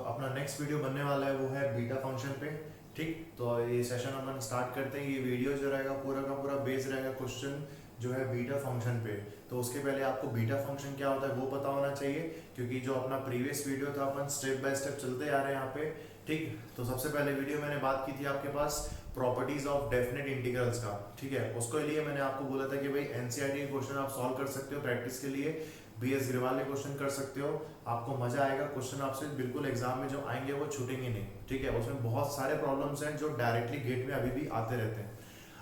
अपना next video बनने वाला है वो है बीटा फंक्शन पे। ठीक, तो ये सेशन अपन स्टार्ट करते हैं। ये वीडियो जो रहेगा पूरा का पूरा बेस रहेगा क्वेश्चन जो है बीटा फंक्शन पे। तो उसके पहले आपको बीटा फंक्शन क्या होता है वो पता होना चाहिए, क्योंकि जो अपना प्रीवियस वीडियो था अपन स्टेप बाय स्टेप चलते आ रहे हैं यहाँ पे। ठीक, तो सबसे पहले वीडियो मैंने बात की थी आपके पास प्रॉपर्टीज ऑफ डेफिनेट इंटीग्रल्स का। ठीक है, उसके लिए मैंने आपको बोला था कि भाई एनसीईआरटी के क्वेश्चन आप सॉल्व कर सकते हो प्रैक्टिस के लिए, बीएस गिरवाल के क्वेश्चन कर सकते हो, आपको मजा आएगा। क्वेश्चन आपसे बिल्कुल एग्जाम में जो आएंगे वो छूटेंगे नहीं। ठीक है, उसमें बहुत सारे प्रॉब्लम्स हैं जो डायरेक्टली गेट में अभी भी आते रहते हैं।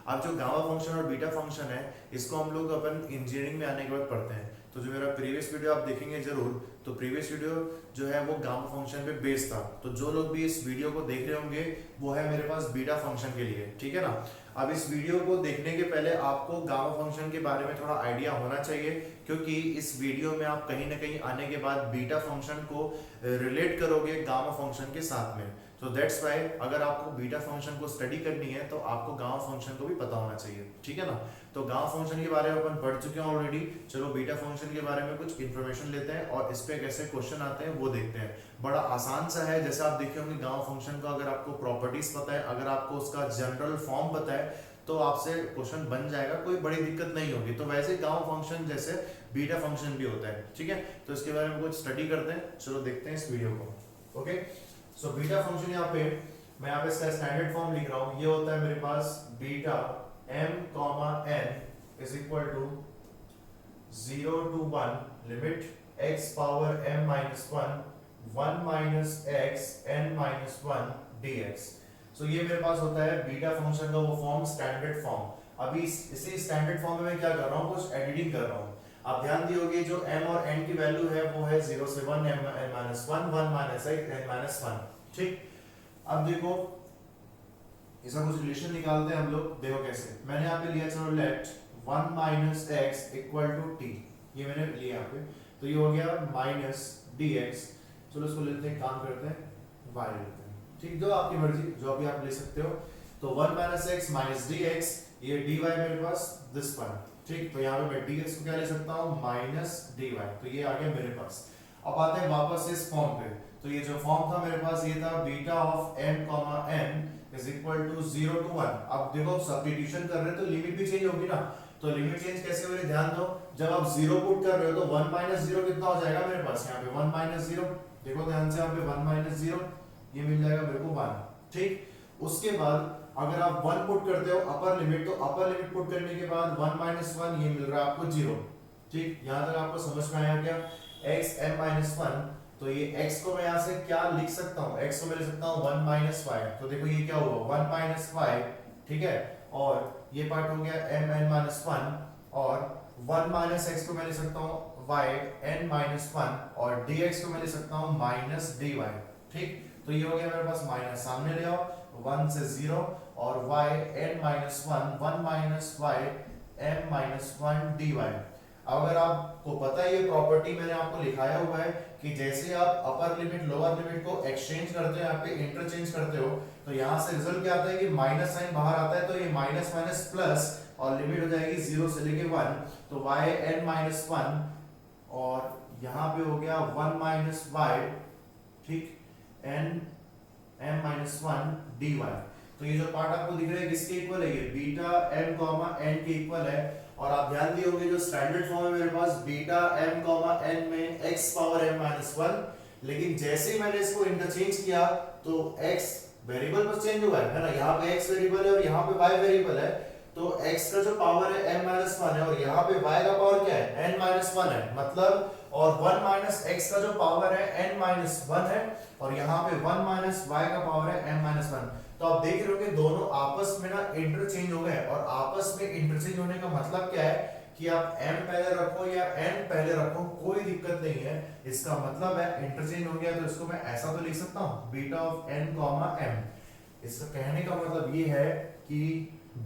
अब जो गामा फंक्शन और बीटा फंक्शन है इसको हम लोग अपन इंजीनियरिंग में आने के बाद पढ़ते हैं। तो जो मेरा प्रीवियस वीडियो आप देखेंगे जरूर, तो प्रीवियस वीडियो जो है वो गामा फंक्शन पे बेस्ड था। तो जो लोग भी इस वीडियो को देख रहे होंगे वो है मेरे पास बीटा फंक्शन के लिए। ठीक है ना। अब इस वीडियो को देखने के पहले आपको गामा फंक्शन के बारे में थोड़ा आइडिया होना चाहिए, क्योंकि इस वीडियो में आप कहीं ना कहीं आने के बाद बीटा फंक्शन को रिलेट करोगे गामा फंक्शन के साथ में। तो दैट्स वाई अगर आपको बीटा फंक्शन को स्टडी करनी है तो आपको गामा फंक्शन को भी पता होना चाहिए। ठीक है ना। तो गामा फंक्शन के बारे में अपन पढ़ चुके हैं ऑलरेडी। चलो बीटा फंक्शन के बारे में कुछ इन्फॉर्मेशन लेते हैं और इस पे कैसे क्वेश्चन आते हैं वो देखते हैं। बड़ा आसान सा है, जैसे आप देखे होंगे गामा फंक्शन का अगर आपको प्रॉपर्टीज पता है, अगर आपको उसका जनरल फॉर्म पता है तो आपसे क्वेश्चन बन जाएगा, कोई बड़ी दिक्कत नहीं होगी। तो वैसे गामा फंक्शन जैसे बीटा फंक्शन भी होता है। ठीक है, तो इसके बारे में कुछ स्टडी करते हैं। चलो देखते हैं इस वीडियो को। ओके, सो बीटा फंक्शन यहाँ पे मैं यहाँ पे इसका स्टैंडर्ड फॉर्म लिख रहा हूँ। ये होता है मेरे पास beta m comma n is equal to 0 to 1 limit x power m minus 1 minus x n minus 1 dx। So ये मेरे पास होता है बीटा फंक्शन का वो फॉर्म, स्टैंडर्ड फॉर्म। अभी इसी स्टैंडर्ड फॉर्म में मैं क्या कर रहा हूँ, कुछ एडिटिंग कर रहा हूँ। आप ध्यान दियोगे जो m और n की वैल्यू है वो है 0 से 1 m minus 1 1 minus x n minus 1। ठीक, अब देखो इसका कुछ रिलेशन निकालते हैं हम लोग। देखो कैसे, मैंने यहाँ पे लिया, चलो let 1 minus x equal to t, ये मैंने लिया यहाँ पे। तो ये हो गया माइनस dx। चलो इसको लेते हैं, काम करते हैं, y लेते हैं। ठीक, जो आपकी मर्जी, जो भी आप ले सकते हो। तो 1 माइनस x माइनस dx, ये dy मेरे पास दिस वन। ठीक, तो यहाँ पे मैं dx को क्या ले सकता हूँ, माइनस dy। तो ये आ गया मेरे पास। अब आते हैं वापस इस फॉर्म पे। तो ये जो फॉर्म था मेरे पास ये था beta of m comma n is equal to 0 to 1। अब देखो सब्स्टिट्यूशन कर रहे हैं तो लिमिट भी चेंज होगी ना। तो लिमिट चेंज कैसे हो रही है ध्यान दो। जब आप 0 पुट कर रहे हो तो 1 माइनस 0 कितना हो जाएगा मेरे पास, यहाँ पे 1 माइनस 0। देखो ध्यान से, यहाँ पे 1 माइनस 0, ये मिल जाएगा मेरे को 1। ठीक, उसके बाद अगर आप 1 पुट करते हो अपर लिमिट, तो अपर लिमिट पुट करने के बाद 1 माइनस 1 ये मिल रहा है आपको 0। ठीक, यहाँ तक आपको समझ में आया क्या, x m माइनस 1। तो ये x को मैं यहाँ से क्या लिख सकता हूँ, x को मैं लिख सकता हूँ 1 माइनस y। तो देखो ये क्या हुआ 1 माइनस y। ठीक है, और ये पार्ट हो गया m n माइनस 1, और 1 माइनस x को मैं लिख सकता हूँ y n माइनस 1, और dx को मैं लिख सकता हूँ माइनस dy। ठीक, तो ये हो गया मेरे पास माइनस, सामने ले आओ 1 से 0, और y n minus 1 minus y m minus 1 dy। अब अगर आपको पता है ये प्रॉपर्टी मैंने आपको लिखाया हुआ है कि जैसे आप अपर लिमिट लोअर लिमिट को एक्सचेंज करते हो, यहाँ पे इंटरचेंज करते हो, तो यहाँ से रिजल्ट क्या आता है कि माइनस साइन बाहर आता है, तो ये माइनस माइनस प्लस, और लिमिट हो जाएगी 0 से लेके 1। तो y n माइनस 1, और यहाँ पे हो गया 1 माइनस y, ठीक, n m माइनस 1 dy। तो ये जो पार्ट आपको दिख रहा है किसके इक्वल है, ये बीटा m कॉमा n के इक्वल है। और आप ध्यान दियोगे जो स्टैंडर्ड फॉर्म है मेरे पास बीटा m कॉमा n में x पावर m माइनस 1, लेकिन जैसे ही मैंने इसको इंटरचेंज किया तो x वेरिएबल पर चेंज हुआ है ना। यहाँ पे x वेरिएबल है और यहाँ पे y वेरिएबल है। तो x का जो पावर है m माइनस 1 है, और यहाँ पे y का पावर क्या है, n माइनस 1 है मतलब, और 1 माइनस x का जो पावर है n माइनस 1 है, और यहाँ पे 1 माइनस y का पावर है m माइनस 1। तो आप देख रहे हो कि दोनों आपस में ना इंटरचेंज हो गए। और आपस में इंटरचेंज होने का मतलब क्या है कि आप m पहले रखो या n पहले रखो, कोई दिक्कत नहीं है। इसका मतलब है इंटरचेंज हो गया, तो इसको मैं ऐसा तो लिख सकता हूँ beta of n comma m। इसका कहने का मतलब ये है कि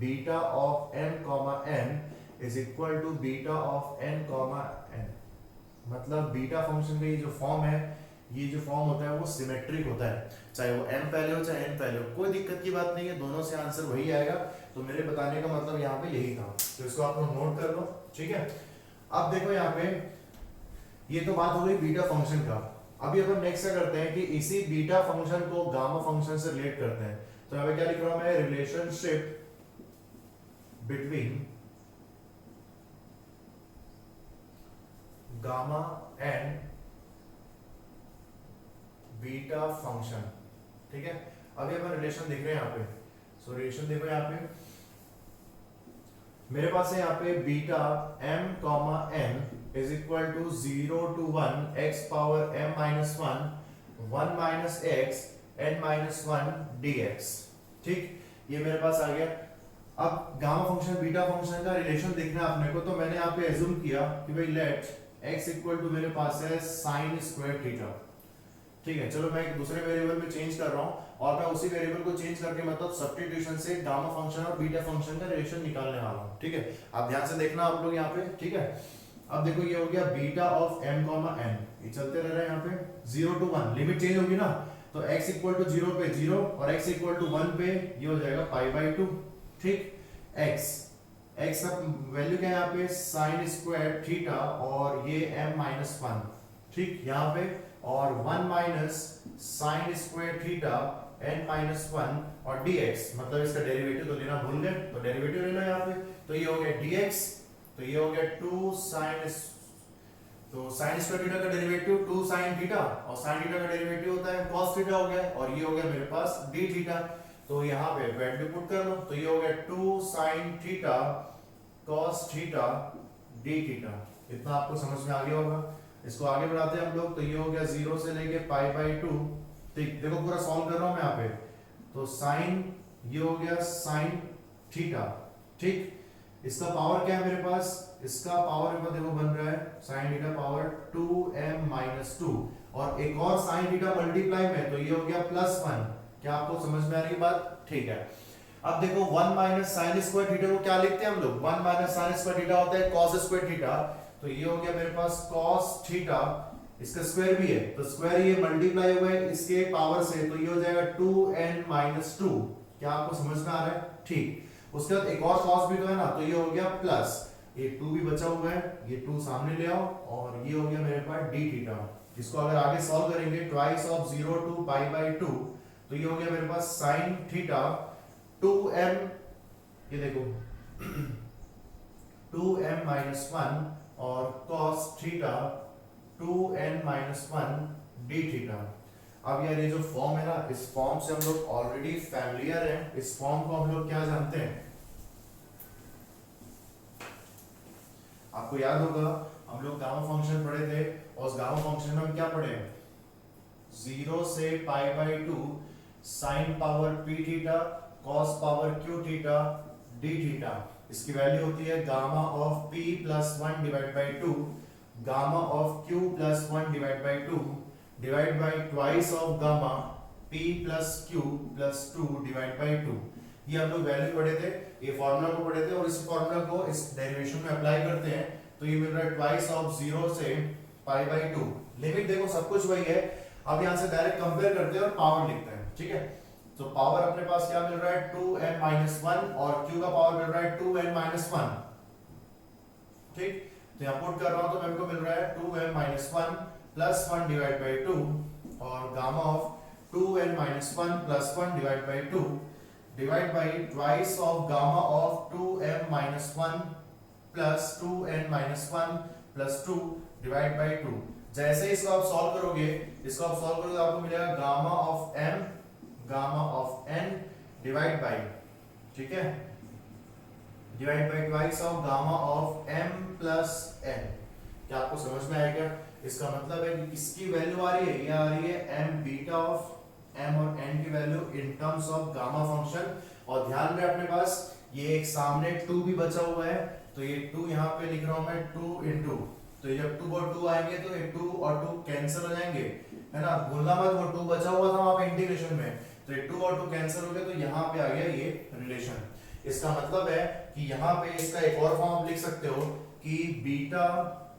beta of m comma n is equal to beta of n comma n। मतलब बीटा फंक्शन का ये जो फॉर्म है, ये जो फॉर्म होता है वो सिमेट्रिक होता है, चाहे वो m पहले हो चाहे n पहले हो, कोई दिक्कत की बात नहीं है, दोनों से आंसर वही आएगा। तो मेरे बताने का मतलब यहाँ पे यही था, तो इसको आप लोग नोट कर लो। ठीक है, अब देखो यहाँ पे ये तो बात हो गई बीटा फंक्शन का। अभी अपन नेक्स्ट क्या करते हैं कि इसी बीटा फंक्शन को गामा फंक्शन से रिलेट करते हैं। तो यहाँ पे क्या लिख रहा हूं मैं, relationship between gamma and beta function. ठीक है, अभी अपन रिलेशन देख रहे हैं यहाँ पे। सो रिलेशन देखो यहाँ पे मेरे पास है यहाँ पे beta m comma n is equal to 0 to 1 x power m minus 1 minus x n minus 1 dx। ठीक, ये मेरे पास आ गया। अब गामा फंक्शन बीटा फंक्शन का रिलेशन देखना है अपने को, तो मैंने यहाँ पे एज्यूम किया कि भाई लेट x इक्वल टू मेरे पास है साइन स्क्वायर थीटा। ठीक है, चलो मैं एक दूसरे वेरिएबल में चेंज कर रहा हूँ और मैं उसी वेरिएबल को चेंज करके मतलब सब्स्टिट्यूशन से गामा फंक्शन और बीटा फंक्शन का रिलेशन निकालने वाला हूँ। ठीक है, आप ध्यान से देखना आप लोग यहाँ पे। ठीक है, अब देखो ये हो गया beta of m comma n, ये चलते रह रहा है यहाँ पे 0 to 1, लिमिट चेंज होगी ना, तो x इक्वल टू 0 पे 0 और x इक्वल टू 1 पे ये हो जाएगा पाई बाई 2। ठीक, x का वैल्यू क्या है यहाँ पे साइन स्क्वायर थीटा और ये m माइनस 1। ठीक, यहाँ पे और 1 minus sine square theta n minus 1 और dx, मतलब इसका डेरिवेटिव तो लेना भूल गए, तो डेरिवेटिव लेना यहाँ पे। तो ये हो गया dx, तो ये हो गया 2 साइन, तो साइन स्क्वायर थीटा का डेरिवेटिव 2 साइन थीटा और साइन थीटा का डेरिवेटिव होता है cos थीटा हो गया, और ये हो गया मेरे पास d थीटा। तो यहाँ पे वैल्यू पुट कर लो, तो ये हो गया 2 sine theta cos theta d theta. इतना आपको समझ में आ गया होगा। इसको आगे बढ़ाते हैं हम लोग, तो ये हो गया 0 से लेके पाई बाई 2। ठीक, देखो पूरा सॉल्व कर रहा हूं मैं यहाँ पे, तो साइन ये हो गया साइन थीटा। ठीक, इसका पावर क्या है मेरे पास, इसका पावर मेरे पास देखो बन रहा है sine theta power 2m minus 2 और एक और साइन थीटा मल्टीप्लाई में, तो ये हो गया प्लस 1। क्या आपको समझ में आ रही है बात? ठीक है, अब देखो 1 माइनस साइन स्क्वायर थीटा को क्या लिखते हैं हम लोग, 1 माइनस साइन स्क्वायर थीटा होता है cos स्क्वायर थीटा। तो ये हो गया मेरे पास cos थीटा, इसका स्क्वायर भी है तो स्क्वायर ये मल्टीप्लाई हुआ है इसके पावर से, तो ये हो जाएगा 2n माइनस 2। क्या आपको समझ में आ रहा है? ठीक, उसके बाद एक और cos भी तो है ना, तो ये हो गया प्लस, ये 2 भी बचा हुआ है, ये 2 सामने ले आओ और ये हो गया मेरे पास d थीटा। इसको अगर आगे सॉल्व करेंगे twice of 0 to pi by 2, तो ये हो गया मेरे पास साइन थीटा 2m, ये देखो 2m माइनस 1 और cos theta 2n minus 1 d theta. अब यार ये जो फॉर्म है ना, इस फॉर्म से हम लोग ऑलरेडी फैमिलियर हैं। इस फॉर्म को हम लोग क्या जानते हैं, आपको याद होगा हम लोग गामा फंक्शन पढ़े थे और उस गामा फंक्शन में हम क्या पढ़े, 0 से पाई by 2 sine power p theta cos power q theta d theta. इसकी वैल्यू होती है gamma of p plus 1 divide by 2 gamma of q plus 1 divide by 2 divide by twice of gamma p plus q plus 2 divide by 2। ये हम लोग value पढ़े थे, ये formula को पढ़े थे और इस फॉर्मूला को इस डेरिवेशन में अप्लाई करते हैं, तो ये मिल रहा है ट्वाइस ऑफ 0 से पाई बाई 2। लिमिट देखो सब कुछ वही है। अब यहाँ से डायरेक्ट कंपेयर करते हैं और पावर लिखते हैं। ठीक है, तो पावर अपने पास क्या मिल रहा है 2n माइनस 1 और q का पावर मिल रहा है 2n माइनस 1। ठीक, तो यहाँ पुट कर रहा हूं तो मेरे को मिल रहा है 2n minus 1 plus 1 divide by 2 और gamma of 2n minus 1 plus 1 divide by 2 divide by twice of gamma of 2m minus 1 plus 2n minus 1 plus 2 divide by 2। जैसे इसको आप सॉल्व करोगे, इसको आप सॉल्व करोगे आपको मिलेगा gamma of m gamma of n divide by, ठीक है, divide by twice of gamma of m plus n। क्या आपको समझ में आया क्या? इसका मतलब है कि इसकी वैल्यू आ रही है, ये आ रही है m बीटा ऑफ m और n की value in terms of gamma function. और ध्यान रहे अपने पास ये एक सामने 2 भी बचा हुआ है, तो ये 2 यहाँ पे लिख रहा हूं मैं 2 इंटू, तो जब 2 और 2 आएंगे तो ये 2 और 2 कैंसिल हो जाएंगे, है ना, भूलना मत, वो 2 बचा हुआ था वहां पे इंटीग्रेशन में, तो ये 2 और 2 कैंसिल हो गए, तो यहाँ पे आ गया ये रिलेशन। इसका मतलब है कि यहाँ पे इसका एक और फॉर्म लिख सकते हो कि beta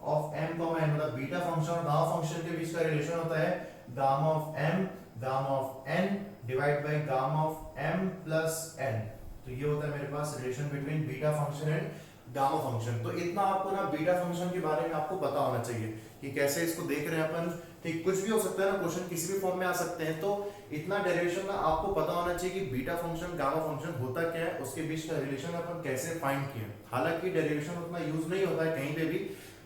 of m comma n, मतलब बीटा फंक्शन और गामा फंक्शन के बीच का रिलेशन होता है gamma of m gamma of n divide by gamma of m plus n। तो ये होता है मेरे पास relation between beta function and gamma function. तो इतना आपको ना बीटा फंक्शन के बारे में आपको पता होना चाहिए कि कैसे इसको देख रहे हैं अपन, ठीक, कुछ भी हो सकता है ना, क्वेश्चन किसी भी फॉर्म में आ सकते हैं। तो इतना डेरिवेशन ना आपको पता होना चाहिए कि बीटा फंक्शन गामा फंक्शन होता क्या है, उसके बीच का रिलेशन अपन कैसे फाइंड किए। हालांकि डेरिवेशन उतना यूज नहीं होता है कहीं पे भी,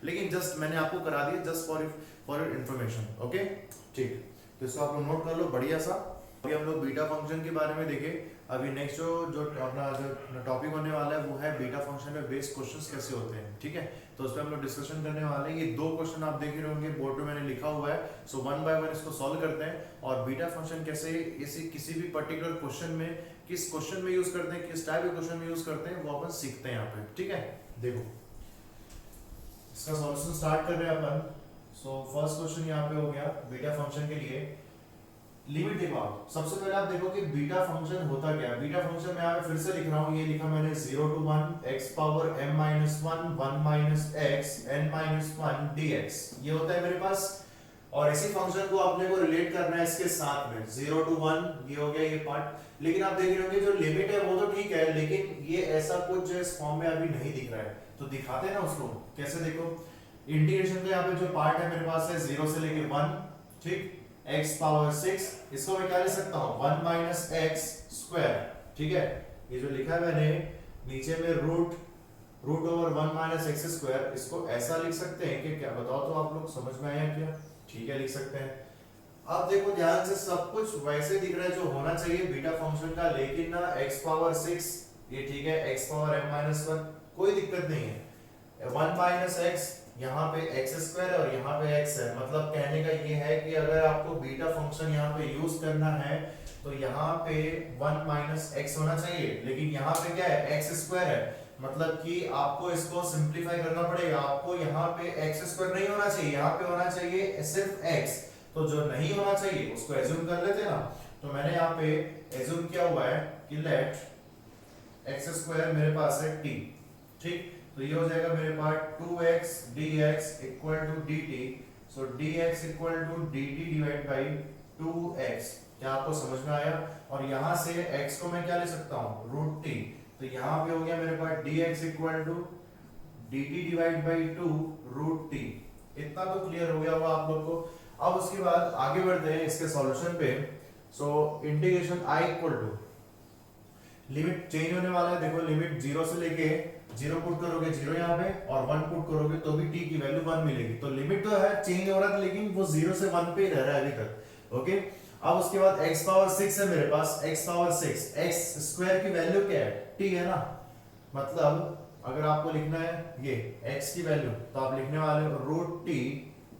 लेकिन जस्ट मैंने आपको करा दिया just for your information. Okay ठीक, तो इसको आप लोग नोट कर लो बढ़िया सा। अभी हम लोग बीटा फंक्शन के बारे में देखें। अभी नेक्स्ट जो अपना जो टॉपिक होने वाला है वो है बीटा फंक्शन में बेस्ड क्वेश्चंस कैसे होते हैं। ठीक है, तो उस पर हम लोग डिस्कशन करने वाले हैं। ये दो क्वेश्चन आप देख रहे होंगे बोर्ड पे मैंने लिखा हुआ है, सो वन बाय वन इसको सॉल्व करते हैं। और बीटा फंक्शन कैसे इसी किसी भी पर्टिकुलर क्वेश्चन में, किस क्वेश्चन में यूज करते हैं, किस टाइप के क्वेश्चन में यूज करते हैं, वो अपन सीखते हैं यहाँ पे। ठीक है, देखो इसका सॉल्यूशन स्टार्ट कर रहे हैं अपन। सो फर्स्ट क्वेश्चन यहाँ पे हो गया बीटा फंक्शन के लिए। लिमिट देखो आप, सबसे पहले आप देखो कि बीटा फंक्शन होता क्या है। बीटा फंक्शन मैं यहाँ पे फिर से लिख रहा हूँ, ये लिखा मैंने 0 to 1 x power m minus 1 1 minus x n minus 1 dx, ये होता है मेरे पास। और इसी फंक्शन को आपने को रिलेट करना है इसके साथ में 0 to 1, ये हो गया ये पार्ट। लेकिन आप देख रहे होंगे जो लिमिट है वो तो ठीक है, लेकिन ये ऐसा कुछ जो इस फॉर्म में अभी नहीं दिख रहा है, तो दिखाते हैं ना उसको कैसे। देखो इंटीग्रेशन का यहाँ पे जो पार्ट है मेरे पास है 0 से लेके 1, ठीक, x पावर 6, इसको मैं क्या लिख सकता हूँ 1 माइनस एक्स स्क्वायर। ठीक है, ये जो लिखा है मैंने नीचे में root over 1 minus x square, इसको ऐसा लिख सकते हैं कि क्या, बताओ तो आप लोग समझ में आया क्या। ठीक है, लिख सकते हैं। अब देखो ध्यान से, सब कुछ वैसे दिख रहा है जो होना चाहिए बीटा फंक्शन का, लेकिन ना x पावर 6 ये ठीक है, x पावर m माइनस 1 कोई दिक्कत नहीं है। 1 माइनस एक्स यहाँ पे एक्स स्क्वायर और यहाँ पे एक्स है, मतलब कहने का ये है कि अगर आपको बीटा फंक्शन यहाँ पे यूज करना है तो यहाँ पे 1 माइनस एक्स होना चाहिए, लेकिन यहाँ पे क्या है एक्स स्क्वायर है, मतलब कि आपको इसको सिंप्लीफाई करना पड़ेगा। आपको यहाँ पे एक्स स्क्वायर नहीं होना चाहिए, यहाँ पे होना चाहिए सिर्फ एक्स। तो जो नहीं होना चाहिए उसको एज्यूम कर लेते ना, तो मैंने यहाँ पे एज्यूम किया हुआ है कि लेट एक्स स्क्वायर मेरे पास है t, ठीक, तो ये हो जाएगा मेरे पास 2x dx equal to dt। So dx equal to dt divide by 2x। क्या आपको समझ में आया। और यहाँ से x को मैं क्या ले सकता हूँ रूट t, तो यहाँ पे हो गया मेरे पास dx equal to dt divide by 2 root t। इतना तो क्लियर हो गया होगा आप लोग को। अब उसके बाद आगे बढ़ते हैं इसके सॉल्यूशन पे। So integration i equal to limit change होने वाला है। देखो लिमिट 0 से लेके 0 पुट करोगे 0 यहाँ पे और 1 पुट करोगे तो भी t की वैल्यू 1 मिलेगी। तो लिमिट तो है चेंज हो रहा है, लेकिन वो 0 से 1 पे ही रह रहा है अभी तक। ओके, अब उसके बाद x पावर 6 है मेरे पास, x पावर 6, x स्क्वायर की वैल्यू क्या है t है ना, मतलब अगर आपको लिखना है ये x की वैल्यू तो आप लिखने वाले हो रूट t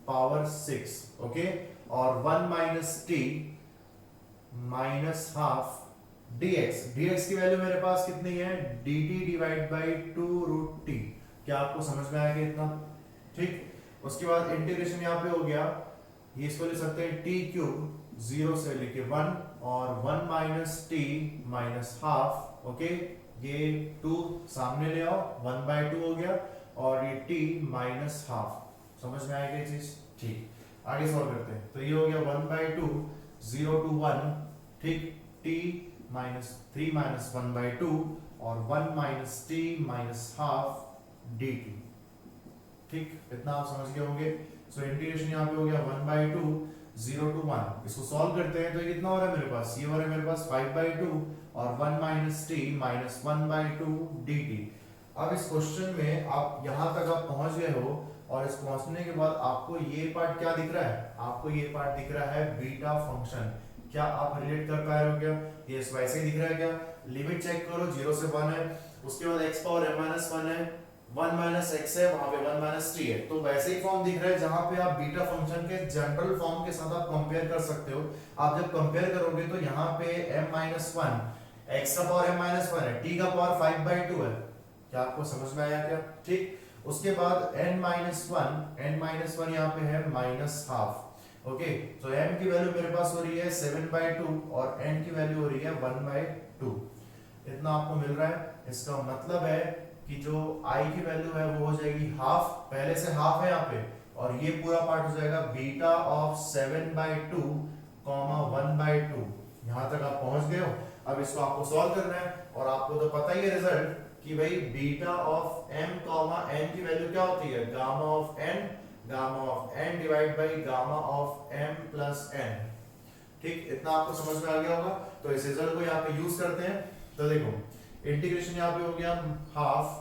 पावर 6। ओके, और 1 minus t minus half dx की वैल्यू मेरे पास कितनी है dt divide by 2 root t। क्या आपको समझ में आएगा इतना, ठीक। उसके बाद इंटीग्रेशन यहाँ पे हो गया, ये इसको ले सकते हैं t क्यूब 0 से लेके 1 और 1 minus t minus half. Okay, ये 2 सामने ले आओ, 1 बाई 2 हो गया और ये t माइनस हाफ। समझ में आएगा ये चीज, ठीक। आगे सॉल्व करते हैं। तो ये हो गया 1 बाई 2 0 to 1, ठीक, t माइनस 3 माइनस 1 बाई 2 और 1 minus t minus half dt, ठीक, इतना आप समझ गए होंगे। सो इंटीग्रेशन यहाँ पे हो गया 1 बाई 2 0 to 1। इसको सॉल्व करते हैं तो ये कितना हो रहा है मेरे पास, ये हो रहा है मेरे पास 5 बाई 2 और 1 minus t minus 1 by 2 dt। अब इस क्वेश्चन में आप यहाँ तक आप पहुंच गए हो और इस पहुंचने के बाद आपको ये पार्ट क्या दिख रहा है, आपको ये पार्ट दिख रहा है बीटा फंक्शन। क्या आप रिलेट कर पा रहे हो क्या, ये वैसे ही दिख रहा है क्या। लिमिट चेक करो 0 से 1 है, उसके बाद x पावर m माइनस 1 है, 1 माइनस x है, वहां पे 1 माइनस t है, तो वैसे ही फॉर्म दिख रहा है जहां पे आप बीटा फंक्शन के जनरल फॉर्म के साथ आप कंपेयर कर सकते हो। आप जब कंपेयर करोगे तो यहाँ पे m माइनस 1 x का पावर m माइनस 1 है, t का पावर 5 बाई 2 है। क्या आपको समझ में आया क्या, ठीक। उसके बाद n माइनस 1 यहाँ पे है माइनस हाफ। ओके, तो m की वैल्यू मेरे पास हो रही है 7 बाई 2 और n की वैल्यू हो रही है 1 बाई 2। इतना आपको मिल रहा है। इसका मतलब है कि जो i की वैल्यू है वो हो जाएगी हाफ, पहले से हाफ है यहाँ पे, और ये पूरा पार्ट हो जाएगा बीटा ऑफ 7 बाई 2 1 बाई 2। यहाँ तक आप पहुंच गए हो। अब इसको आपको सॉल्व करना है और आपको तो पता ही है रिजल्ट कि भाई बीटा ऑफ m n की वैल्यू क्या होती है gamma of n gamma of n divide by gamma of m plus n। ठीक, इतना आपको समझ में आ गया होगा। तो इस रिजल्ट को यहाँ पे यूज करते हैं। तो देखो इंटीग्रेशन यहाँ पे हो गया हाफ,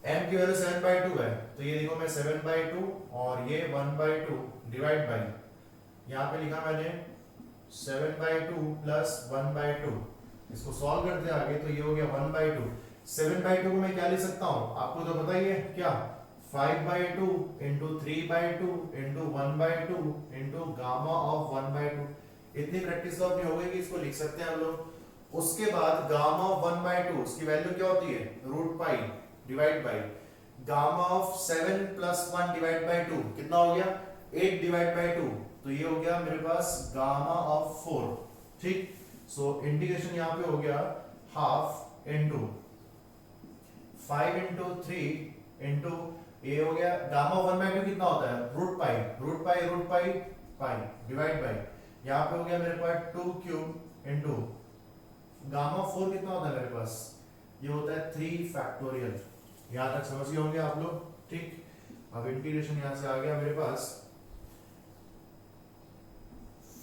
m की वैल्यू 7/2 है, तो ये देखो मैं 7/2 और ये 1/2 डिवाइड बाई, यहाँ पे लिखा मैंने 7/2 प्लस 1/2। इसको सॉल्व करते हैं आगे, तो ये हो गया 1/2। 7/2 को मैं क्या लिख सकता हूँ, आपको तो पता ही है क्या, 5/2 into 3/2 into 1/2 into gamma of 1/2। इतनी प्रैक्टिस तो अपनी हो गई कि इसको लिख सकते हैं हम लोग। उसके बाद गामा ऑफ 1/2 उसकी वैल्यू क्या होती है, root pi divide by gamma of 7 plus 1 divide by 2 कितना हो गया, 8 डिवाइड बाई 2, तो ये हो गया मेरे पास गामा ऑफ 4। ठीक, सो इंटीग्रेशन यहाँ पे हो गया हाफ इंटू 5 इंटू 3 इंटू ये हो गया गामा 1/2 कितना होता है, root pi, root pi root pi pi divide by, यहाँ पे हो गया मेरे पास 2 क्यूब इंटू गामा 4 कितना होता है मेरे पास, ये होता है 3 फैक्टोरियल। यहाँ तक समझ गए होंगे आप लोग। ठीक, अब इंटीग्रेशन यहाँ से आ गया मेरे पास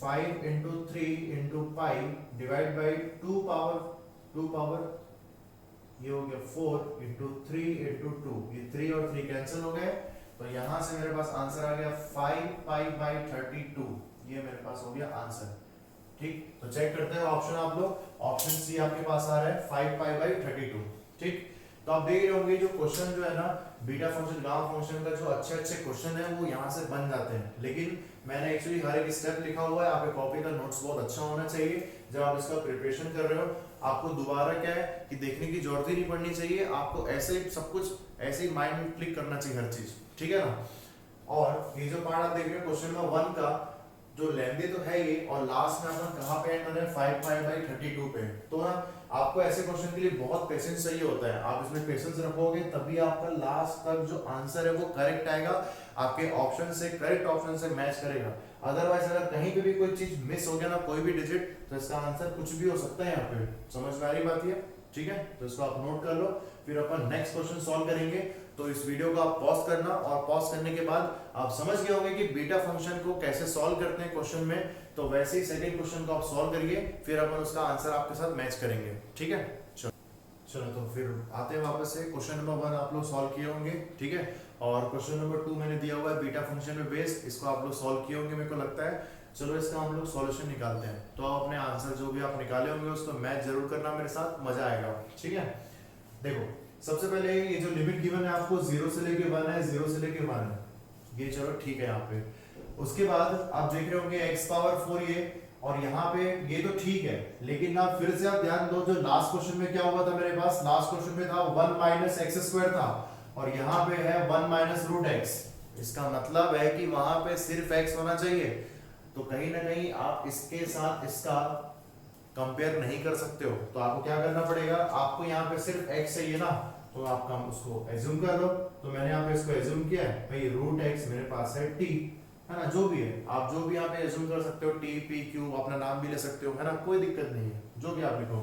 5 into 3 into pi divide by 2 power ये हो गया 4 इंटू 3 इंटू 2, ये 3 और 3 कैंसिल हो गए, तो यहां से मेरे पास आंसर आ गया 5 पाई बाई 32, ये मेरे पास हो गया आंसर। ठीक, तो चेक करते हैं ऑप्शन आप लोग, ऑप्शन सी आपके पास आ रहा है 5 पाई बाई 32। ठीक, तो आप देख रहे होंगे जो क्वेश्चन जो है ना बीटा फंक्शन गामा फंक्शन का, जो अच्छे अच्छे क्वेश्चन है वो यहाँ से बन जाते हैं। लेकिन मैंने एक्चुअली हर एक स्टेप लिखा हुआ है, आपके कॉपी का नोट्स बहुत अच्छा होना चाहिए। जब आप इसका प्रिपरेशन कर रहे हो आपको दोबारा क्या है कि देखने की जरूरत ही नहीं पड़नी चाहिए, आपको ऐसे ही सब कुछ ऐसे ही माइंड में क्लिक करना चाहिए हर चीज। ठीक है ना। और ये जो पार्ट आप देख रहे हो क्वेश्चन नंबर 1 का, जो लेंदी तो है ये, और लास्ट में अपन कहाँ पे एंड कर रहे हैं, 5 पाई बाई 32 पे। तो ना आपको ऐसे क्वेश्चन के लिए बहुत पेशेंस चाहिए होता है, आप इसमें पेशेंस रखोगे तभी आपका लास्ट तक जो आंसर है वो करेक्ट आएगा, आपके ऑप्शन से करेक्ट ऑप्शन से मैच करेगा। अदरवाइज अगर कहीं पे भी कोई चीज मिस हो गया ना, कोई भी डिजिट, तो इसका आंसर कुछ भी हो सकता है यहाँ पे। समझ में आ रही बात ये? ठीक है, तो इसको आप नोट कर लो, फिर अपन नेक्स्ट क्वेश्चन सॉल्व करेंगे। तो इस वीडियो को आप पॉज करना, और पॉज करने के बाद आप समझ गए होंगे कि बीटा फंक्शन को कैसे सॉल्व करते हैं क्वेश्चन में। तो वैसे ही सेकंड क्वेश्चन को आप सॉल्व करिए, फिर अपन उसका आंसर आपके साथ मैच करेंगे। ठीक है, चलो तो फिर आते हैं वापस से। क्वेश्चन नंबर 1 आप लोग सॉल्व किए होंगे, ठीक है, और क्वेश्चन नंबर 2 मैंने दिया हुआ है बीटा फंक्शन में बेस्ड, इसको आप लोग सॉल्व किए होंगे मेरे को लगता है। चलो इसका हम लोग सॉल्यूशन निकालते हैं। तो आप अपने आंसर जो भी आप निकाले होंगे उसको मैच जरूर करना मेरे साथ, मजा आएगा। ठीक है, देखो सबसे पहले ये जो लिमिट गिवन है आपको 0 से लेके 1 है, 0 से लेके 1 है, ये चलो ठीक है यहाँ पे। उसके बाद आप देख रहे होंगे x पावर 4 ये, और यहाँ पे ये तो ठीक है, लेकिन ना फिर से आप ध्यान दो, जो लास्ट क्वेश्चन में क्या हुआ था मेरे पास, लास्ट क्वेश्चन में था 1 माइनस एक्स स्क्वायर था, और यहाँ पे है 1 माइनस रूट एक्स। इसका मतलब है कि वहां पे सिर्फ x होना चाहिए। तो कहीं ना कहीं आप इसके साथ इसका कंपेयर नहीं कर सकते हो, तो आपको क्या करना पड़ेगा, आपको यहाँ पे सिर्फ x चाहिए ना, तो आप काम उसको एज्यूम कर लो। तो मैंने यहाँ पे इसको एज्यूम किया है भाई, रूट x मेरे पास है t, है ना, जो भी है आप जो भी यहाँ पे एज्यूम कर सकते हो, t p q अपना नाम भी ले सकते हो, है ना, कोई दिक्कत नहीं है, जो भी आप लिखो।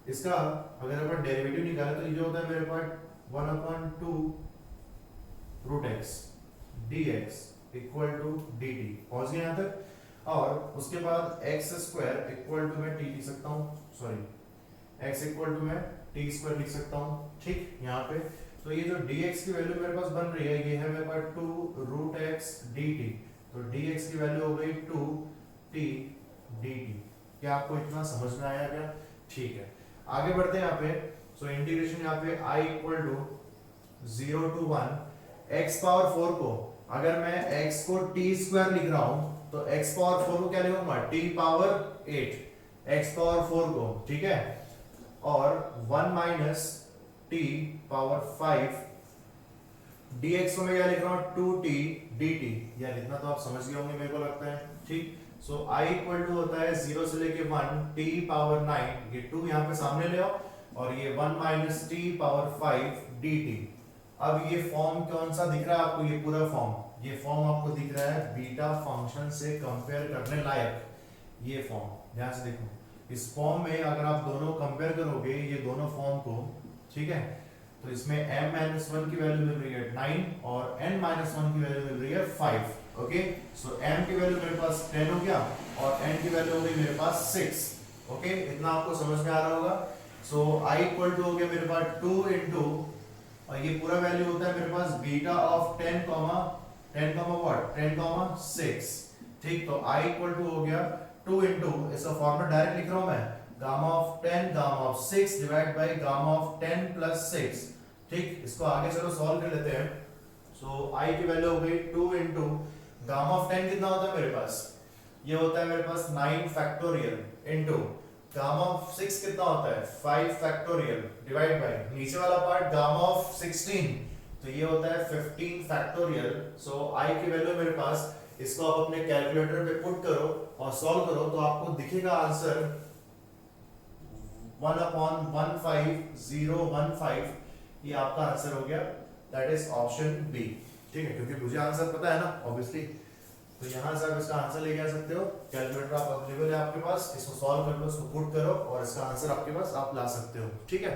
इसका अगर अपन डेरिवेटिव निकाले तो ये जो होता है मेरे पास 1/2 root x dx equal to dt। पहुंच गए यहाँ तक। और उसके बाद x स्क्वायर इक्वल टू मैं t लिख सकता हूँ, सॉरी x इक्वल टू मैं t स्क्वायर लिख सकता हूँ। ठीक, यहाँ पे तो ये जो dx की वैल्यू मेरे पास बन रही है, ये है मेरे पास 2 रूट x dt, तो dx की वैल्यू हो गई 2t dt। क्या आपको इतना समझ में आया क्या? ठीक है, आगे बढ़ते हैं यहाँ पे। सो इंटीग्रेशन यहाँ पे i equal to 0 to 1 x power 4 को, अगर मैं x को t स्क्वायर लिख रहा हूं तो x पावर 4 को क्या लिखूंगा, t पावर 8 x पावर 4 को, ठीक है, और 1 माइनस t पावर 5 dx को मैं क्या लिख रहा हूं, 2t dt। यार इतना तो आप समझ गए होंगे मेरे को लगता है। ठीक, सो i इक्वल टू होता है 0 से लेके 1 t पावर 9, ये 2 यहाँ पे सामने ले आओ, और ये 1 माइनस t पावर 5 dt। अब ये फॉर्म कौन सा दिख रहा है आपको, ये पूरा फॉर्म, ये फॉर्म आपको दिख रहा है बीटा फंक्शन से कंपेयर करने लायक, ये फॉर्म ध्यान से देखो। इस फॉर्म में अगर आप दोनों कंपेयर करोगे ये दोनों फॉर्म को, ठीक है, तो इसमें m-1 की वैल्यू मिल रही है 9 और n-1 की वैल्यू मिल रही है 5। ओके, सो m की वैल्यू मेरे पास 10 हो गया और n की वैल्यू हो गई मेरे पास 6। ओके, इतना आपको समझ में आ रहा होगा। सो i इक्वल टू हो गया मेरे पास 2 इंटू, और ये पूरा वैल्यू होता है मेरे पास बीटा ऑफ 10 व्हाट 10 6। ठीक, तो i इक्वल टू हो गया 2 इंटू, इसका फॉर्मूला डायरेक्ट लिख रहा हूं मैं, gamma of 10 gamma of 6 divide by gamma of 10 plus 6। ठीक, इसको आगे चलो सॉल्व कर लेते हैं। सो i की वैल्यू हो गई 2 इंटू गामा ऑफ 10 कितना होता है मेरे पास, ये होता है मेरे पास 9 फैक्टोरियल इंटू गामा ऑफ 6 कितना होता है 5 फैक्टोरियल डिवाइड बाय नीचे वाला पार्ट गामा ऑफ 16, तो ये होता है 15 फैक्टोरियल। सो i की वैल्यू मेरे पास, इसको आप अपने कैलकुलेटर पे पुट करो और सॉल्व करो तो आपको दिखेगा आंसर 1/15015, ये आपका आंसर हो गया, दैट इज ऑप्शन बी। ठीक है, क्योंकि मुझे आंसर पता है ना ऑब्वियसली, तो यहां से आप इसका आंसर लेके आ सकते हो। कैलकुलेटर आप अवेलेबल है आपके पास, इसको सॉल्व कर लो, इसको पुट करो और इसका आंसर आपके पास आप ला सकते हो। ठीक है,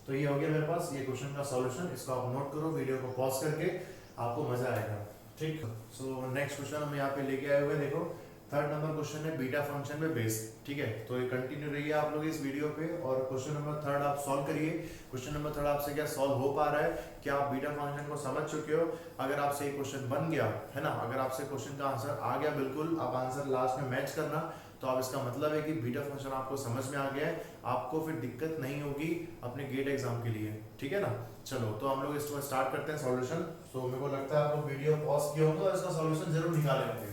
तो ये हो गया मेरे पास ये क्वेश्चन का सॉल्यूशन। इसको आप नोट करो, वीडियो को पॉज करके, आपको मजा आएगा। ठीक, सो नेक्स्ट क्वेश्चन हम यहाँ पे लेके आए हुए हैं। देखो, थर्ड नंबर क्वेश्चन है बीटा फंक्शन पे बेस्ड। ठीक है, तो ये कंटिन्यू रहिए आप लोग इस वीडियो पे और क्वेश्चन नंबर थर्ड आप सॉल्व करिए। क्वेश्चन नंबर थर्ड आपसे क्या सॉल्व हो पा रहा है, क्या आप बीटा फंक्शन को समझ चुके हो? अगर आपसे ये क्वेश्चन बन गया है ना, अगर आपसे क्वेश्चन का आंसर आ गया बिल्कुल, आप आंसर लास्ट में मैच करना, तो आप इसका मतलब है कि बीटा फंक्शन आपको समझ में आ गया है, आपको फिर दिक्कत नहीं होगी अपने गेट एग्जाम के लिए। ठीक है ना, चलो तो हम लोग इसको स्टार्ट करते हैं सॉल्यूशन। तो मेरे को लगता है आप लोग वीडियो पॉज किए होंगे और इसका सॉल्यूशन जरूर निकाले होंगे।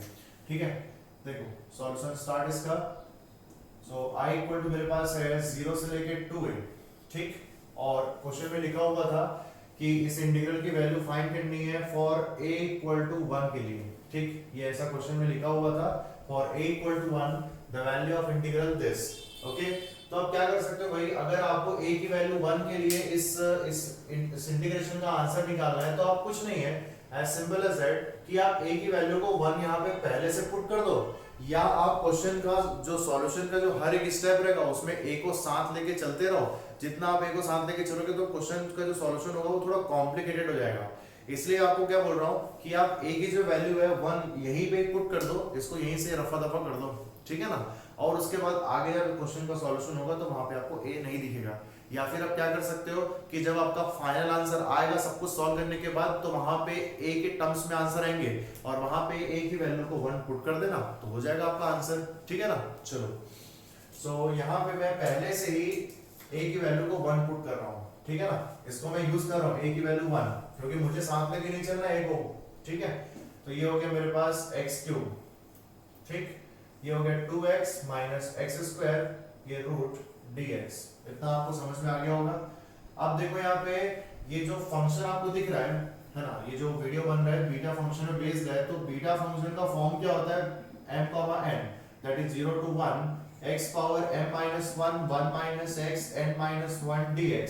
ठीक है, देखो सॉल्यूशन स्टार्ट इसका। सो i इक्वल टू मेरे पास है 0 से लेके 2a। ठीक, और क्वेश्चन में लिखा हुआ था कि इस इंटीग्रल की वैल्यू फाइंड करनी है फॉर a इक्वल टू 1 के लिए। ठीक, ये ऐसा क्वेश्चन में लिखा हुआ था, for a equal to 1 the value of integral this. Okay, तो आप क्या कर सकते हो भाई, अगर आपको a की वैल्यू 1 के लिए इस इंटीग्रेशन का आंसर निकालना है, तो आप कुछ नहीं है, एज सिंपल एज दैट कि आप a की वैल्यू को 1 यहाँ पे पहले से पुट कर दो, या आप क्वेश्चन का जो सॉल्यूशन का जो हर एक स्टेप रहेगा उसमें a को साथ लेके चलते रहो। जितना आप a को साथ लेके चलोगे तो क्वेश्चन का जो सॉल्यूशन होगा वो थोड़ा कॉम्प्लिकेटेड हो जाएगा। इसलिए आपको क्या बोल रहा हूँ कि आप a की जो वैल्यू है 1 यहीं पे पुट कर दो, इसको यहीं से रफा दफा कर दो। ठीक है ना, और उसके बाद आगे जब क्वेश्चन का सॉल्यूशन होगा तो वहां पे आपको a नहीं दिखेगा। या फिर आप क्या कर सकते हो कि जब आपका फाइनल आंसर आएगा सब कुछ सॉल्व करने के बाद, तो वहां पे a के टर्म्स में आंसर आएंगे और वहां पे a की वैल्यू को 1 पुट कर देना, तो हो जाएगा आपका आंसर। ठीक है ना, चलो सो यहाँ पे मैं पहले से ही a की वैल्यू को 1 पुट कर रहा हूँ। ठीक है ना, इसको मैं यूज कर रहा हूँ a की वैल्यू 1, क्योंकि मुझे साथ लेके नहीं चलना a को। ठीक है, तो ये हो गया मेरे पास x3। ठीक, ये हो गया 2x माइनस एक्स स्क्वायर, ये रूट dx। इतना आपको समझ में आ गया होगा। अब देखो यहाँ पे ये जो फंक्शन आपको दिख रहा है ना, ये जो वीडियो बन रहा है बीटा फंक्शन में बेस्ड है, तो बीटा फंक्शन का फॉर्म क्या होता है, m, that is 0 to 1 x power m-1 1 minus x n-1 dx।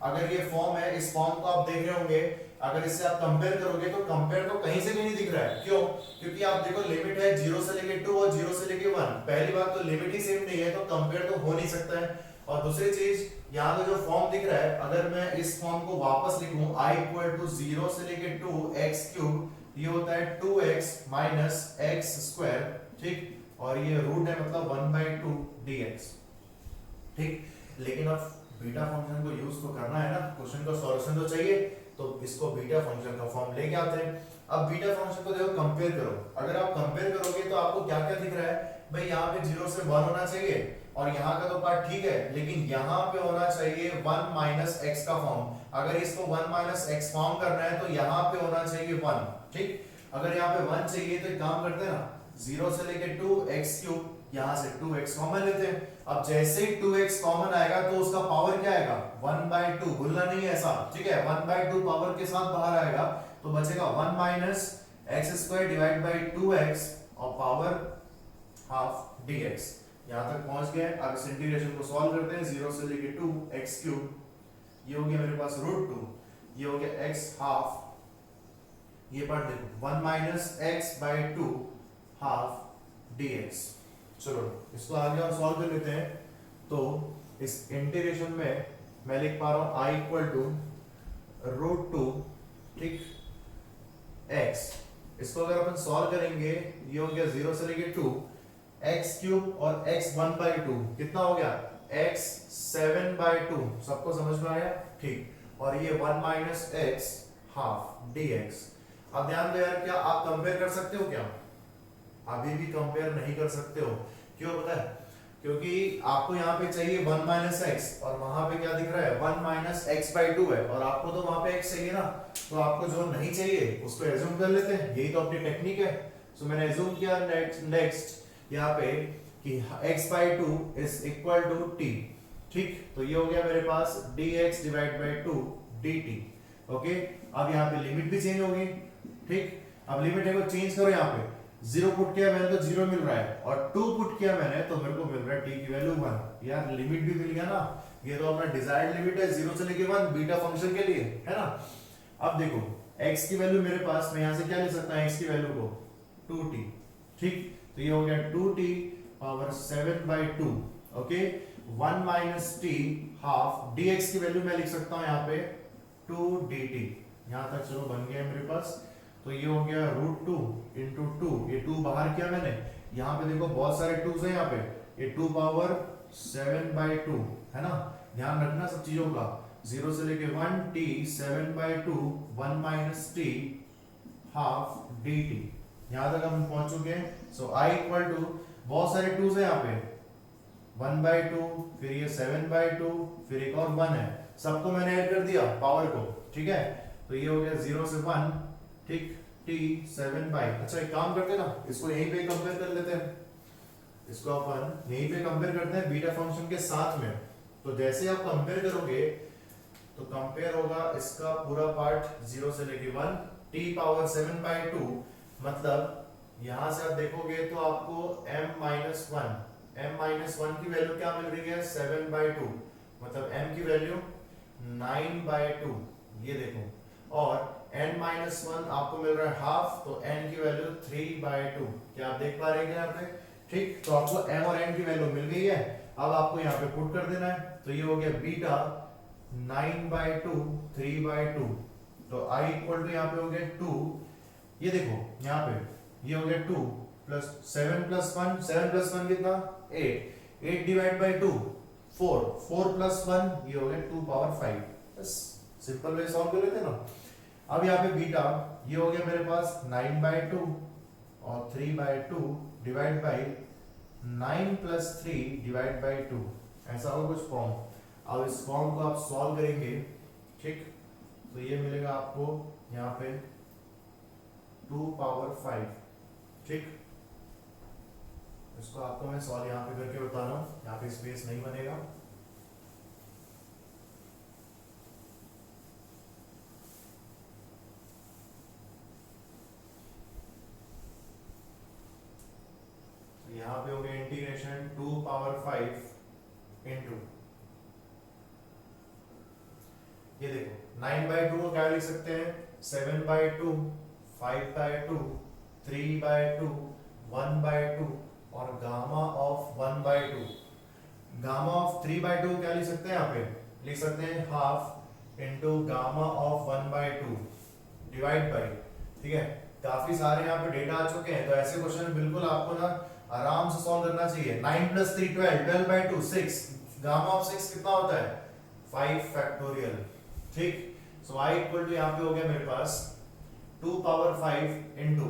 अगर ये फॉर्म है, इस फॉर्म को आप देख रहे होंगे, अगर इससे आप कंपेयर करोगे तो कंपेयर तो कहीं से भी नहीं दिख रहा है। क्यों? क्योंकि आप देखो लिमिट है 0 से लेके 2 और 0 से लेके 1। पहली बात तो लिमिट ही सेम नहीं है, तो कंपेयर तो हो नहीं सकता है। और दूसरी चीज, यहाँ का जो फॉर्म दिख रहा है, अगर मैं इस फॉर्म को वापस लिखूं i इक्वल टू 0 से लेके 2 x क्यूब, ये होता है 2x माइनस एक्स स्क्वायर। ठीक, और ये रूट है मतलब 1/2 dx। ठीक, लेकिन अब बीटा फंक्शन को यूज तो करना है ना, क्वेश्चन का सॉल्यूशन तो चाहिए, तो इसको बीटा फंक्शन का फॉर्म लेके आते हैं। अब बीटा फंक्शन को देखो कंपेयर करो, अगर आप कंपेयर करोगे तो आपको क्या क्या दिख रहा है भाई, यहाँ पे 0 से 1 होना चाहिए और यहाँ का तो पार्ट ठीक है, लेकिन यहाँ पे होना चाहिए 1 माइनस एक्स का फॉर्म। अगर इसको 1 माइनस एक्स फॉर्म करना है तो यहाँ पे होना चाहिए 1। ठीक, अगर यहाँ पे 1 चाहिए तो एक काम करते हैं ना, 0 से लेके 2 x क्यूब, यहाँ से 2x कॉमन लेते हैं। अब जैसे ही 2x कॉमन आएगा तो उसका पावर क्या आएगा, 1/2, भूलना नहीं है ऐसा। ठीक है, 1/2 पावर के साथ बाहर आएगा तो बचेगा 1 minus x square divide by 2x और पावर हाफ dx। यहाँ तक पहुंच गए। अब इस इंटीग्रेशन को सॉल्व करते हैं, 0 से लेके 2 x क्यूब, ये हो गया मेरे पास √2, ये हो गया x हाफ, ये पार्ट देखो 1 minus x by 2 half dx। चलो इसको आगे और सॉल्व कर लेते हैं। तो इस इंटीग्रेशन में मैं लिख पा रहा हूं i इक्वल टू √2 ठीक x, इसको अगर अपन सॉल्व करेंगे ये हो गया 0 से लेके 2, x³ और x 1/2 कितना हो गया x 7/2, सबको समझ में आया ठीक। और ये 1 माइनस एक्स हाफ dx। अब ध्यान दो यार, क्या आप कंपेयर कर सकते हो क्या? अभी भी कंपेयर नहीं कर सकते हो, क्यों पता है? क्योंकि आपको यहाँ पे चाहिए 1 माइनस एक्स और वहां पे क्या दिख रहा है 1 माइनस x/2 है, और आपको तो वहां पे x चाहिए ना, तो आपको जो नहीं चाहिए उसको एज्यूम कर लेते हैं, यही तो अपनी टेक्निक है। सो मैंने एज्यूम किया नेक्स्ट यहाँ पे कि x/2 is equal to t ठीक। तो ये हो गया मेरे पास dx divide by 2 dt okay. अब यहाँ पे लिमिट भी चेंज होगी ठीक। अब लिमिट को चेंज करो, यहाँ पे 0 पुट किया मैंने तो 0 मिल रहा है, और 2 पुट किया मैंने तो मेरे को मिल रहा है t की वैल्यू 1। यार लिमिट भी मिल गया ना, ये तो अपना डिजायर्ड लिमिट है 0 से लेके 1 बीटा फंक्शन के लिए, है ना। अब देखो x की वैल्यू मेरे पास, मैं यहाँ से क्या ले सकता हूँ x की वैल्यू को 2t ठीक। तो ये हो गया 2t power 7/2 okay. 1 minus t half dx की वैल्यू मैं लिख सकता हूँ यहाँ पे 2 dt। यहाँ तक चलो बन गया मेरे पास। तो ये हो गया √2 इंटू 2, ये 2 बाहर किया मैंने, यहाँ पे देखो बहुत सारे 2s हैं यहाँ पे, ये 2 पावर 7/2 है ना। ध्यान रखना सब चीजों का, 0 से लेके 1 t 7/2 1 minus t half dt। यहाँ तक हम पहुंच चुके हैं। सो i इक्वल टू, बहुत सारे 2s हैं यहाँ पे, 1/2 फिर ये 7/2 फिर एक और 1 है, सबको मैंने ऐड कर दिया पावर को ठीक है। तो ये हो गया 0 से 1 ठीक t 7/। अच्छा एक काम करते हैं ना, इसको यहीं पे कंपेयर कर लेते हैं, इसको अपन यहीं पे कंपेयर करते हैं बीटा फंक्शन के साथ में। तो जैसे आप कंपेयर करोगे तो कंपेयर होगा इसका पूरा पार्ट 0 से लेके 1 t पावर 7/2, मतलब यहां से आप देखोगे तो आपको m-1 की वैल्यू क्या मिल रही है 7/2, मतलब m की वैल्यू 9/2 ये देखो, और n-1 आपको मिल रहा है हाफ, तो n की वैल्यू 3/2। क्या आप देख पा रहे हैं यहाँ पे ठीक। तो आपको m और n की वैल्यू मिल गई है, अब आपको यहाँ पे पुट कर देना है। तो ये हो गया बीटा 9/2 3/2। तो i इक्वल टू यहाँ पे हो गया 2, ये देखो यहाँ पे ये हो गया 2 प्लस 7 प्लस 1, 7 प्लस 1 कितना 8, 8 डिवाइड बाई 2 4, 4 प्लस 1 ये हो गया 2 पावर 5। बस सिंपल वे सॉल्व कर लेते ना। अब यहाँ पे बीटा ये हो गया मेरे पास 9/2 और 3/2 divide by 9 plus 3 divide by 2, ऐसा हो कुछ फॉर्म। अब इस फॉर्म को आप सॉल्व करेंगे ठीक, तो ये मिलेगा आपको यहाँ पे 2 पावर 5 ठीक। इसको आपको मैं सॉल्व यहाँ पे करके बता रहा हूँ, यहाँ पे स्पेस नहीं बनेगा। यहाँ पे हो गया इंटीग्रेशन 2 पावर 5 इंटू, ये देखो 9/2 को क्या लिख सकते हैं 7/2 5/2 3/2 1/2 और गामा ऑफ 1/2। गामा ऑफ 3/2 क्या लिख सकते हैं, यहाँ पे लिख सकते हैं half into gamma of 1/2 divide by, ठीक है। काफी सारे यहाँ पे डेटा आ चुके हैं, तो ऐसे क्वेश्चन बिल्कुल आपको ना आराम से सॉल्व करना चाहिए। 9 प्लस 3 12, 12/2 6, गामा ऑफ 6 कितना होता है 5 फैक्टोरियल ठीक। सो i इक्वल टू यहाँ पे हो गया मेरे पास 2 power 5 into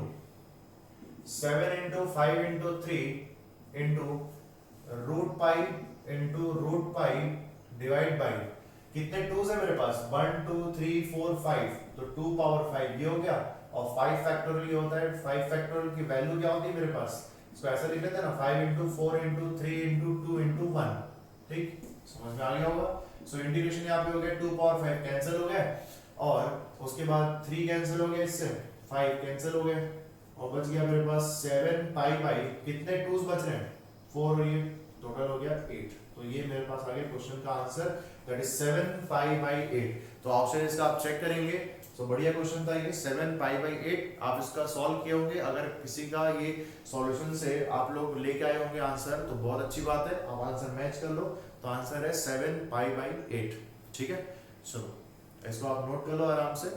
7 into 5 into 3 into √π divide by, कितने 2s है मेरे पास 1 2 3 4 5, तो 2 पावर 5 ये हो गया, और 5 फैक्टोरियल होता है, 5 फैक्टोरियल की वैल्यू क्या होती है मेरे पास, इसको ऐसा लिख लेते हैं ना 5 इंटू 4 इंटू 3 इंटू 2 इंटू 1 ठीक। समझ में आ गया होगा। सो इंटीग्रेशन यहाँ पे हो गया 2 पावर 5 कैंसिल हो गया, और उसके बाद 3 कैंसिल हो गया, इससे 5 कैंसिल हो गए, और बच गया मेरे पास 7π/, कितने 2s बच रहे हैं 4, और ये टोटल हो गया 8। तो ये मेरे पास आ गया क्वेश्चन का आंसर, दैट इज 7π/8। तो ऑप्शन इसका आप चेक करेंगे। तो बढ़िया क्वेश्चन था ये 7π/8। आप इसका सॉल्व किए होंगे, अगर किसी का ये सॉल्यूशन से आप लोग लेके आए होंगे आंसर तो बहुत अच्छी बात है, आप आंसर मैच कर लो। तो आंसर है 7π/8 ठीक है। चलो इसको आप नोट कर लो आराम से।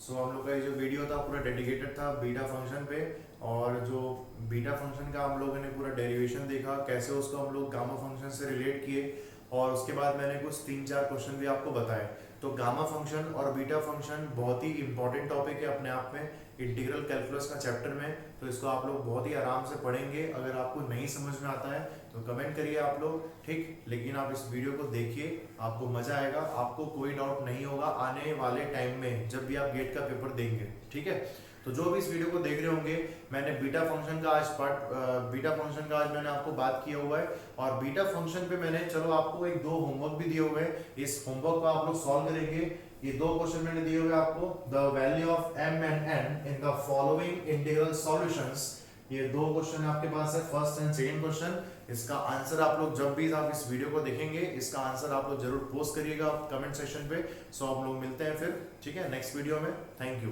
सो हम लोग का ये जो वीडियो था पूरा डेडिकेटेड था बीटा फंक्शन पे, और जो बीटा फंक्शन का हम लोगों ने पूरा डेरिवेशन देखा, कैसे उसको हम लोग गामा फंक्शन से रिलेट किए, और उसके बाद मैंने कुछ 3-4 क्वेश्चन भी आपको बताए। तो गामा फंक्शन और बीटा फंक्शन बहुत ही इंपॉर्टेंट टॉपिक है अपने आप में इंटीग्रल कैलकुलस का चैप्टर में। तो इसको आप लोग बहुत ही आराम से पढ़ेंगे। अगर आपको नहीं समझ में आता है तो कमेंट करिए आप लोग, ठीक। लेकिन आप इस वीडियो को देखिए, आपको मजा आएगा, आपको कोई डाउट नहीं होगा आने वाले टाइम में जब भी आप गेट का पेपर देंगे, ठीक है। तो जो भी इस वीडियो को देख रहे होंगे, मैंने बीटा फंक्शन का आज मैंने आपको बात किया हुआ है, और बीटा फंक्शन पे मैंने चलो आपको 1-2 होमवर्क भी दिए हुए हैं। इस होमवर्क को आप लोग सॉल्व करेंगे। ये 2 क्वेश्चन मैंने दिए हुए आपको, the value of m and n in the following integral solutions. ये 2 क्वेश्चन आपके पास है, फर्स्ट एंड सेकंड क्वेश्चन। इसका आंसर आप लोग जब भी आप इस वीडियो को देखेंगे, इसका आंसर आप लोग जरूर पोस्ट करिएगा कमेंट सेक्शन पे। सो आप लोग मिलते हैं फिर, ठीक है, नेक्स्ट वीडियो में। Thank you.